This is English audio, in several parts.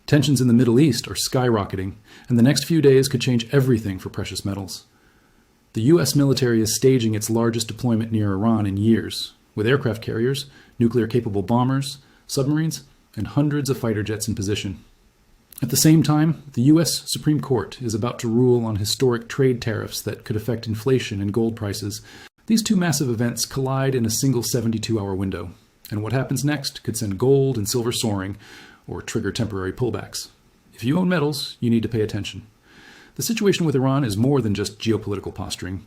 Tensions in the Middle East are skyrocketing, and the next few days could change everything for precious metals. The U.S. military is staging its largest deployment near Iran in years, with aircraft carriers, nuclear-capable bombers, submarines, and hundreds of fighter jets in position. At the same time, the U.S. Supreme Court is about to rule on historic trade tariffs that could affect inflation and gold prices. These two massive events collide in a single 72-hour window, and what happens next could send gold and silver soaring or trigger temporary pullbacks. If you own metals, you need to pay attention. The situation with Iran is more than just geopolitical posturing.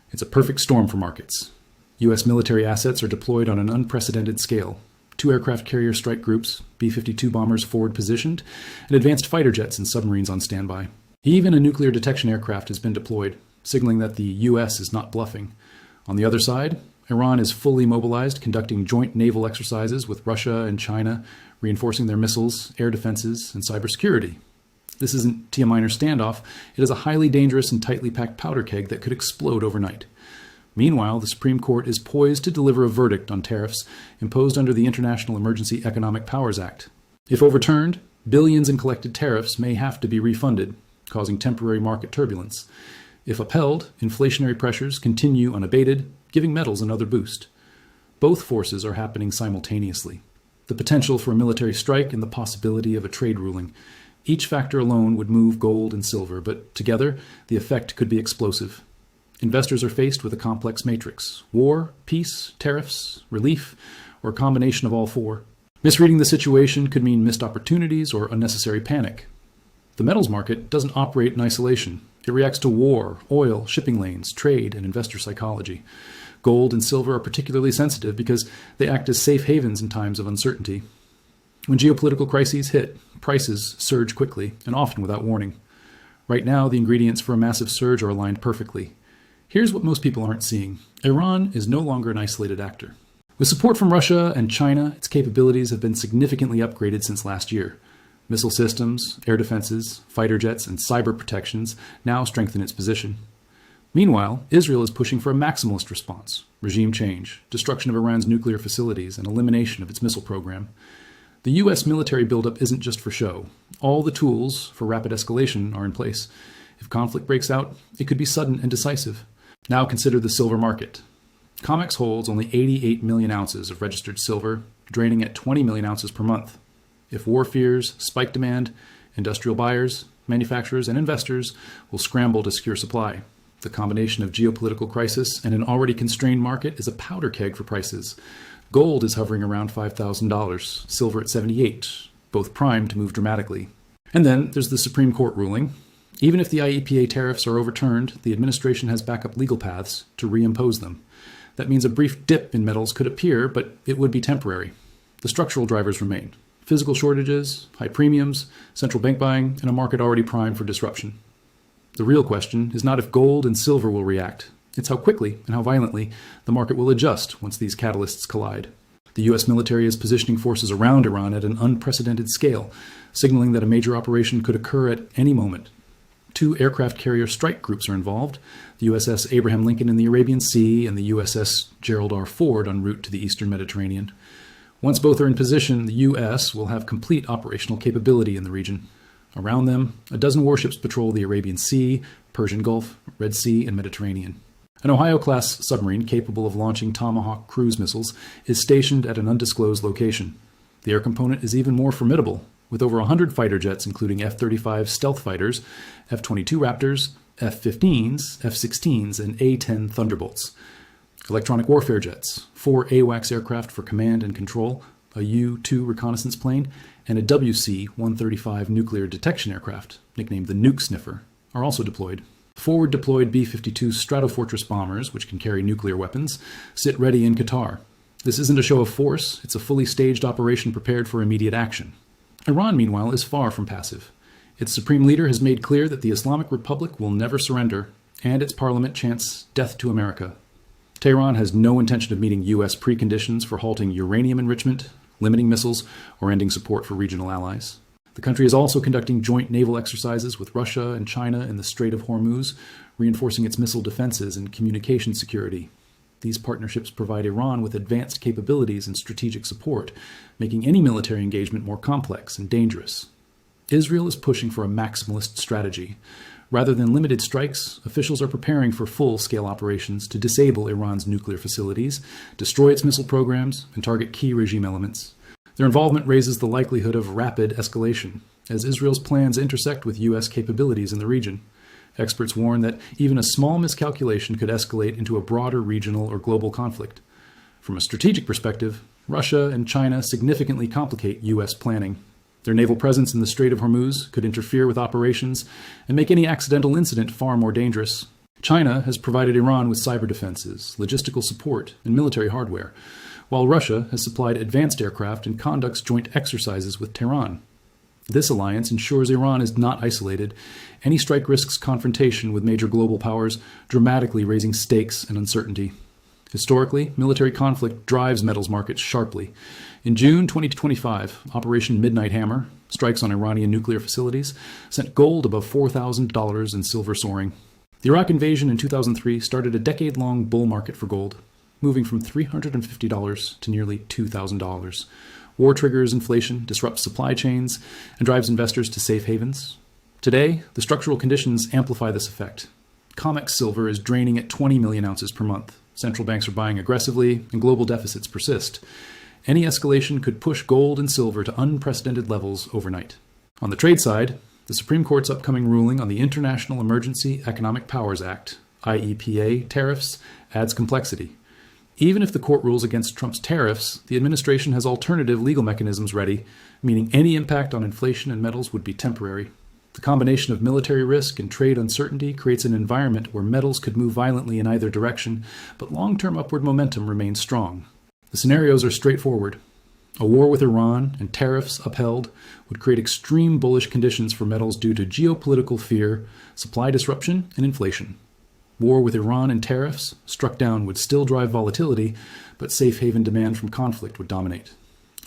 It's a perfect storm for markets. U.S. military assets are deployed on an unprecedented scale. 2 aircraft carrier strike groups, B-52 bombers forward positioned, and advanced fighter jets and submarines on standby. Even a nuclear detection aircraft has been deployed, signaling that the U.S. is not bluffing. On the other side, Iran is fully mobilized, conducting joint naval exercises with Russia and China, reinforcing their missiles, air defenses, and cybersecurity. This isn't a minor standoff. It is a highly dangerous and tightly packed powder keg that could explode overnight. Meanwhile, the Supreme Court is poised to deliver a verdict on tariffs imposed under the International Emergency Economic Powers Act. If overturned, billions in collected tariffs may have to be refunded, causing temporary market turbulence. If upheld, inflationary pressures continue unabated, giving metals another boost. Both forces are happening simultaneously. The potential for a military strike and the possibility of a trade ruling. Each factor alone would move gold and silver, but together, the effect could be explosive. Investors are faced with a complex matrix: war, peace, tariffs, relief, or a combination of all four. Misreading the situation could mean missed opportunities or unnecessary panic. The metals market doesn't operate in isolation. It reacts to war, oil, shipping lanes, trade, and investor psychology. Gold and silver are particularly sensitive because they act as safe havens in times of uncertainty. When geopolitical crises hit, prices surge quickly, and often without warning. Right now, the ingredients for a massive surge are aligned perfectly. Here's what most people aren't seeing. Iran is no longer an isolated actor. With support from Russia and China, its capabilities have been significantly upgraded since last year. Missile systems, air defenses, fighter jets, and cyber protections now strengthen its position. Meanwhile, Israel is pushing for a maximalist response: regime change, destruction of Iran's nuclear facilities, and elimination of its missile program. The U.S. military buildup isn't just for show. All the tools for rapid escalation are in place. If conflict breaks out, it could be sudden and decisive. Now consider the silver market. COMEX holds only 88 million ounces of registered silver, draining at 20 million ounces per month. If war fears spike demand, industrial buyers, manufacturers, and investors will scramble to secure supply. The combination of geopolitical crisis and an already constrained market is a powder keg for prices. Gold is hovering around $5,000, silver at $78, both primed to move dramatically. And then there's the Supreme Court ruling. Even if the IEEPA tariffs are overturned, the administration has backup legal paths to reimpose them. That means a brief dip in metals could appear, but it would be temporary. The structural drivers remain: physical shortages, high premiums, central bank buying, and a market already primed for disruption. The real question is not if gold and silver will react. It's how quickly and how violently the market will adjust once these catalysts collide. The U.S. military is positioning forces around Iran at an unprecedented scale, signaling that a major operation could occur at any moment. 2 aircraft carrier strike groups are involved: the USS Abraham Lincoln in the Arabian Sea and the USS Gerald R. Ford en route to the Eastern Mediterranean. Once both are in position, the U.S. will have complete operational capability in the region. Around them, a dozen warships patrol the Arabian Sea, Persian Gulf, Red Sea, and Mediterranean. An Ohio-class submarine capable of launching Tomahawk cruise missiles is stationed at an undisclosed location. The air component is even more formidable, with over 100 fighter jets including F-35 stealth fighters, F-22 Raptors, F-15s, F-16s, and A-10 Thunderbolts. Electronic warfare jets, 4 AWACS aircraft for command and control, a U-2 reconnaissance plane, and a WC-135 nuclear detection aircraft, nicknamed the Nuke Sniffer, are also deployed. Forward-deployed B-52 Stratofortress bombers, which can carry nuclear weapons, sit ready in Qatar. This isn't a show of force, it's a fully staged operation prepared for immediate action. Iran, meanwhile, is far from passive. Its supreme leader has made clear that the Islamic Republic will never surrender, and its parliament chants "Death to America." Tehran has no intention of meeting U.S. preconditions for halting uranium enrichment, limiting missiles, or ending support for regional allies. The country is also conducting joint naval exercises with Russia and China in the Strait of Hormuz, reinforcing its missile defenses and communication security. These partnerships provide Iran with advanced capabilities and strategic support, making any military engagement more complex and dangerous. Israel is pushing for a maximalist strategy. Rather than limited strikes, officials are preparing for full-scale operations to disable Iran's nuclear facilities, destroy its missile programs, and target key regime elements. Their involvement raises the likelihood of rapid escalation, as Israel's plans intersect with U.S. capabilities in the region. Experts warn that even a small miscalculation could escalate into a broader regional or global conflict. From a strategic perspective, Russia and China significantly complicate U.S. planning. Their naval presence in the Strait of Hormuz could interfere with operations and make any accidental incident far more dangerous. China has provided Iran with cyber defenses, logistical support, and military hardware, while Russia has supplied advanced aircraft and conducts joint exercises with Tehran. This alliance ensures Iran is not isolated. Any strike risks confrontation with major global powers, dramatically raising stakes and uncertainty. Historically, military conflict drives metals markets sharply. In June 2025, Operation Midnight Hammer, strikes on Iranian nuclear facilities, sent gold above $4,000 and silver soaring. The Iraq invasion in 2003 started a decade-long bull market for gold, moving from $350 to nearly $2,000. War triggers inflation, disrupts supply chains, and drives investors to safe havens. Today, the structural conditions amplify this effect. COMEX silver is draining at 20 million ounces per month. Central banks are buying aggressively, and global deficits persist. Any escalation could push gold and silver to unprecedented levels overnight. On the trade side, the Supreme Court's upcoming ruling on the International Emergency Economic Powers Act, IEPA, tariffs, adds complexity. Even if the court rules against Trump's tariffs, the administration has alternative legal mechanisms ready, meaning any impact on inflation and metals would be temporary. The combination of military risk and trade uncertainty creates an environment where metals could move violently in either direction, but long-term upward momentum remains strong. The scenarios are straightforward. A war with Iran and tariffs upheld would create extreme bullish conditions for metals due to geopolitical fear, supply disruption, and inflation. War with Iran and tariffs struck down would still drive volatility, but safe haven demand from conflict would dominate.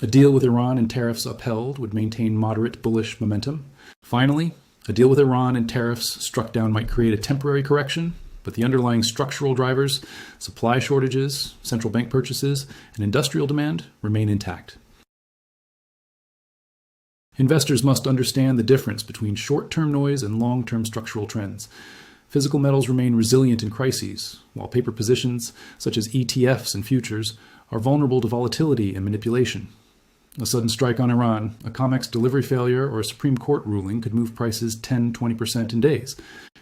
A deal with Iran and tariffs upheld would maintain moderate bullish momentum. Finally, a deal with Iran and tariffs struck down might create a temporary correction, but the underlying structural drivers, supply shortages, central bank purchases, and industrial demand remain intact. Investors must understand the difference between short-term noise and long-term structural trends. Physical metals remain resilient in crises, while paper positions, such as ETFs and futures, are vulnerable to volatility and manipulation. A sudden strike on Iran, a COMEX delivery failure, or a Supreme Court ruling could move prices 10-20% in days.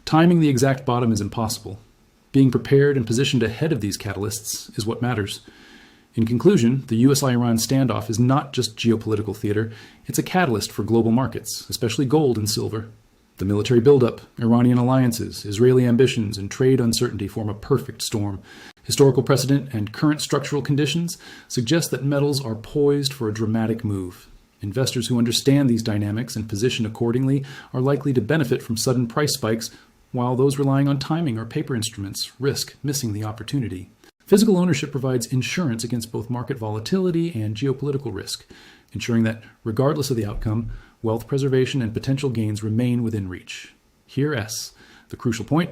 Timing the exact bottom is impossible. Being prepared and positioned ahead of these catalysts is what matters. In conclusion, the US-Iran standoff is not just geopolitical theater, it's a catalyst for global markets, especially gold and silver. The military buildup, Iranian alliances, Israeli ambitions, and trade uncertainty form a perfect storm. Historical precedent and current structural conditions suggest that metals are poised for a dramatic move. Investors who understand these dynamics and position accordingly are likely to benefit from sudden price spikes, while those relying on timing or paper instruments risk missing the opportunity. Physical ownership provides insurance against both market volatility and geopolitical risk, ensuring that, regardless of the outcome, wealth preservation and potential gains remain within reach. Here, the crucial point: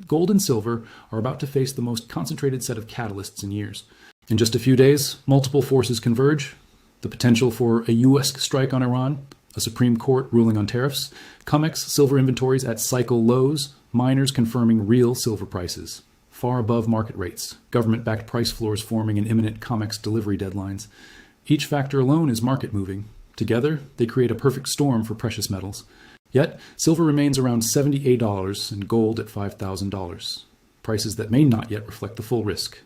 gold and silver are about to face the most concentrated set of catalysts in years. In just a few days, multiple forces converge: the potential for a U.S. strike on Iran, a Supreme Court ruling on tariffs, COMEX silver inventories at cycle lows, miners confirming real silver prices, far above market rates, government-backed price floors forming in imminent COMEX delivery deadlines. Each factor alone is market moving. Together, they create a perfect storm for precious metals. Yet, silver remains around $78 and gold at $5,000, prices that may not yet reflect the full risk.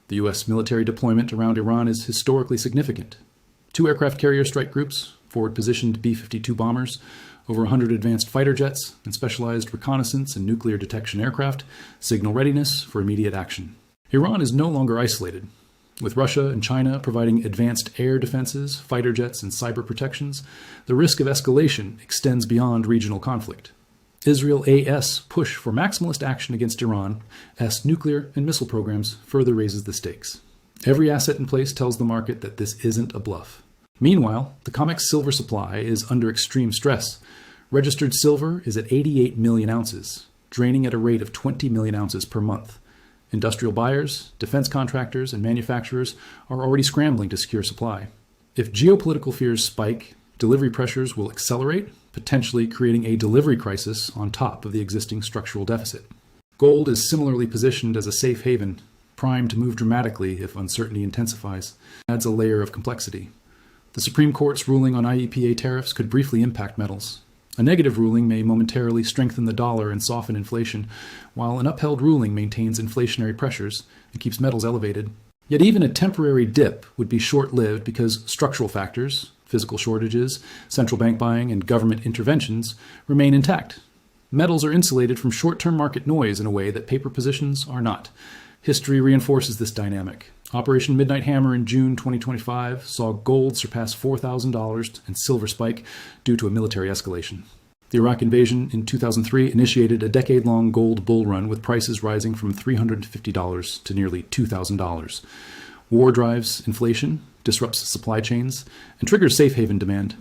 The U.S. military deployment around Iran is historically significant. 2 aircraft carrier strike groups, forward-positioned B-52 bombers, over 100 advanced fighter jets, and specialized reconnaissance and nuclear detection aircraft signal readiness for immediate action. Iran is no longer isolated. With Russia and China providing advanced air defenses, fighter jets, and cyber protections, the risk of escalation extends beyond regional conflict. Israel's push for maximalist action against Iran's nuclear and missile programs further raises the stakes. Every asset in place tells the market that this isn't a bluff. Meanwhile, the COMEX silver supply is under extreme stress. Registered silver is at 88 million ounces, draining at a rate of 20 million ounces per month. Industrial buyers, defense contractors, and manufacturers are already scrambling to secure supply. If geopolitical fears spike, delivery pressures will accelerate, potentially creating a delivery crisis on top of the existing structural deficit. Gold is similarly positioned as a safe haven, primed to move dramatically if uncertainty intensifies. It adds a layer of complexity. The Supreme Court's ruling on IEPA tariffs could briefly impact metals. A negative ruling may momentarily strengthen the dollar and soften inflation, while an upheld ruling maintains inflationary pressures and keeps metals elevated. Yet even a temporary dip would be short-lived because structural factors, physical shortages, central bank buying, and government interventions remain intact. Metals are insulated from short-term market noise in a way that paper positions are not. History reinforces this dynamic. Operation Midnight Hammer in June 2025 saw gold surpass $4,000 and silver spike due to a military escalation. The Iraq invasion in 2003 initiated a decade-long gold bull run with prices rising from $350 to nearly $2,000. War drives inflation, disrupts supply chains, and triggers safe haven demand.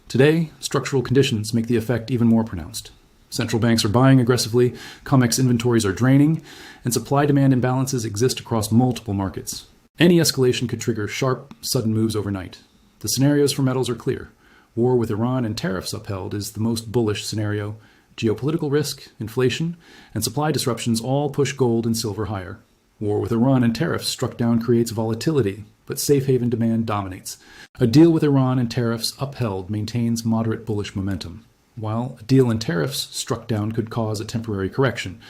Today, structural conditions make the effect even more pronounced. Central banks are buying aggressively, COMEX inventories are draining, and supply-demand imbalances exist across multiple markets. Any escalation could trigger sharp, sudden moves overnight. The scenarios for metals are clear. War with Iran and tariffs upheld is the most bullish scenario. Geopolitical risk, inflation, and supply disruptions all push gold and silver higher. War with Iran and tariffs struck down creates volatility, but safe haven demand dominates. A deal with Iran and tariffs upheld maintains moderate bullish momentum, while a deal in tariffs struck down could cause a temporary correction,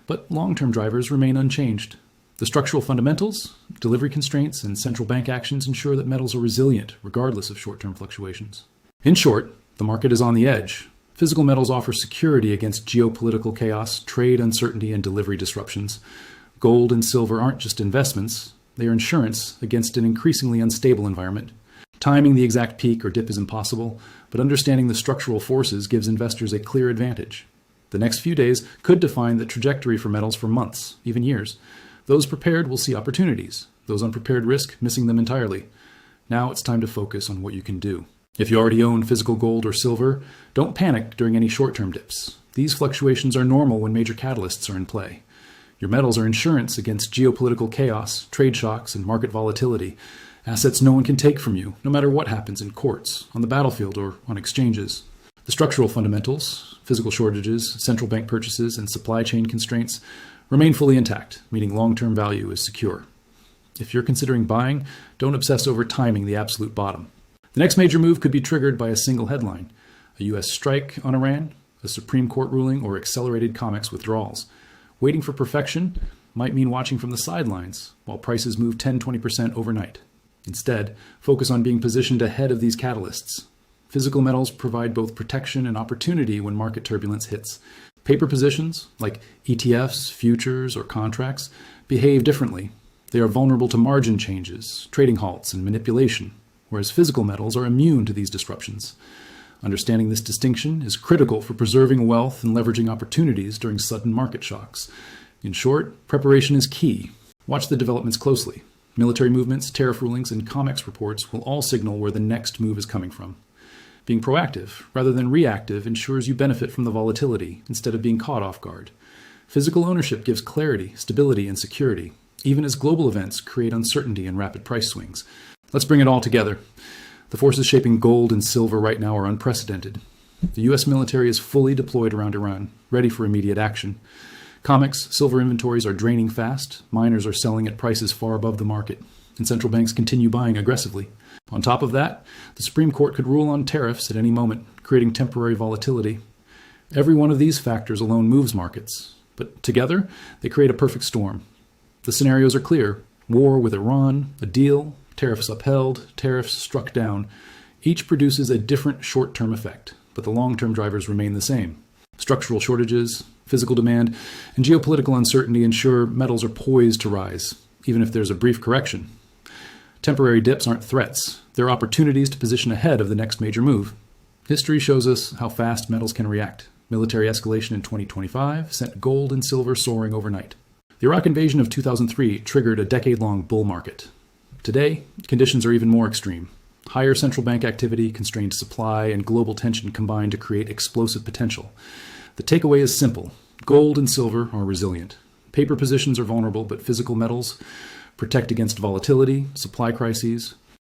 but long-term drivers remain unchanged. The structural fundamentals, delivery constraints, and central bank actions ensure that metals are resilient regardless of short-term fluctuations. In short, the market is on the edge. Physical metals offer security against geopolitical chaos, trade uncertainty, and delivery disruptions. Gold and silver aren't just investments, they are insurance against an increasingly unstable environment. Timing the exact peak or dip is impossible, but understanding the structural forces gives investors a clear advantage. The next few days could define the trajectory for metals for months, even years. Those prepared will see opportunities. Those unprepared risk missing them entirely. Now it's time to focus on what you can do. If you already own physical gold or silver, don't panic during any short-term dips. These fluctuations are normal when major catalysts are in play. Your metals are insurance against geopolitical chaos, trade shocks, and market volatility, assets no one can take from you, no matter what happens in courts, on the battlefield, or on exchanges. The structural fundamentals, physical shortages, central bank purchases, and supply chain constraints remain fully intact, meaning long-term value is secure. If you're considering buying, don't obsess over timing the absolute bottom. The next major move could be triggered by a single headline: a U.S. strike on Iran, a Supreme Court ruling, or accelerated COMEX withdrawals. Waiting for perfection might mean watching from the sidelines while prices move 10-20% overnight. Instead, focus on being positioned ahead of these catalysts. Physical metals provide both protection and opportunity when market turbulence hits. Paper positions, like ETFs, futures, or contracts, behave differently. They are vulnerable to margin changes, trading halts, and manipulation, whereas physical metals are immune to these disruptions. Understanding this distinction is critical for preserving wealth and leveraging opportunities during sudden market shocks. In short, preparation is key. Watch the developments closely. Military movements, tariff rulings, and COMEX reports will all signal where the next move is coming from. Being proactive, rather than reactive, ensures you benefit from the volatility instead of being caught off guard. Physical ownership gives clarity, stability, and security, even as global events create uncertainty and rapid price swings. Let's bring it all together. The forces shaping gold and silver right now are unprecedented. The U.S. military is fully deployed around Iran, ready for immediate action. COMEX silver inventories are draining fast, miners are selling at prices far above the market, and central banks continue buying aggressively. On top of that, the Supreme Court could rule on tariffs at any moment, creating temporary volatility. Every one of these factors alone moves markets, but together they create a perfect storm. The scenarios are clear: war with Iran, a deal, tariffs upheld, tariffs struck down. Each produces a different short-term effect, but the long-term drivers remain the same. Structural shortages, physical demand, and geopolitical uncertainty ensure metals are poised to rise, even if there's a brief correction. Temporary dips aren't threats. They're opportunities to position ahead of the next major move. History shows us how fast metals can react. Military escalation in 2025 sent gold and silver soaring overnight. The Iraq invasion of 2003 triggered a decade-long bull market. Today, conditions are even more extreme. Higher central bank activity, constrained supply, and global tension combine to create explosive potential. The takeaway is simple: gold and silver are resilient. Paper positions are vulnerable, but physical metals protect against volatility, supply crises,